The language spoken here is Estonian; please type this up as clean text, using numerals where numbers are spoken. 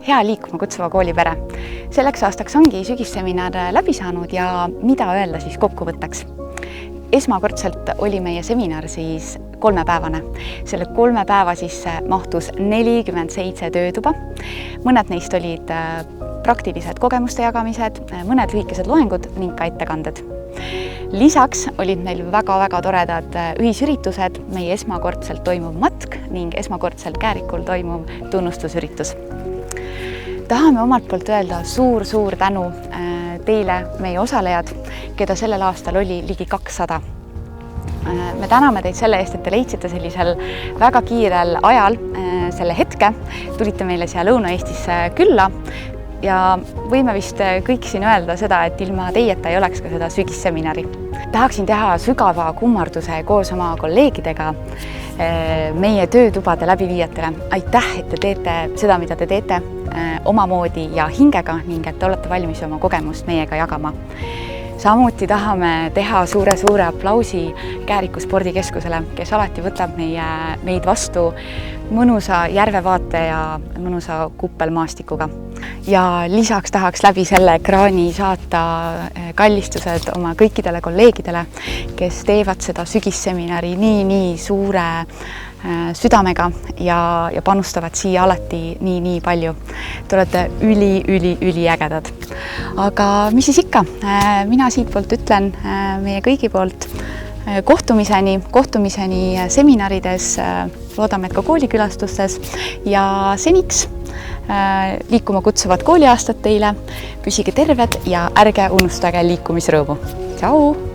Hea Liikuma Kutsuva Kooli pere! Selleks aastaks ongi sügisseminar läbi saanud ja mida öelda siis kokkuvõtteks. Esmakordselt oli meie seminar siis 3-päevane. Selle 3 päeva sisse mahtus 47 töötuba. Mõned neist olid praktilised kogemuste jagamised, mõned lühikesed loengud ning ka ettekanded. Lisaks olid meil väga toredad ühisüritused, meie esmakordselt toimuv matk ning esmakordselt Käärikul toimuv tunnustusüritus. Tahame omalt poolt öelda suur tänu teile, meie osalejad, keda sellel aastal oli ligi 200. Me täname teid selle eest, et te leidsite sellisel väga kiirel ajal selle hetke, tulite meile siia Lõuna-Eestisse külla ja võime vist kõik siin öelda seda, et ilma teieta ei oleks ka seda sügisseminari. Tahaksin teha sügava kummarduse koos oma kolleegidega meie töötubade läbiviijatele. Aitäh, et te teete seda, mida te teete omamoodi ja hingega ning et te olete valmis oma kogemust meiega jagama. Samuti tahame teha suure aplausi Kääriku spordikeskusele, kes alati võtab meid vastu mõnusa järvevaate ja mõnusa kuppelmaastikuga. Ja lisaks tahaks läbi selle ekraani saata kallistused oma kõikidele kolleegidele, kes teevad seda sügisseminari nii suure südamega ja panustavad siia alati nii palju. Te olete üli ägedad. Aga mis siis ikka? Mina siit poolt ütlen meie kõigi poolt kohtumiseni seminarides, loodame, et ka koolikülastustes ja seniks Liikuma Kutsuvat kooliaastat teile, püsige terved ja ärge unustage liikumisrõõmu. Tšau!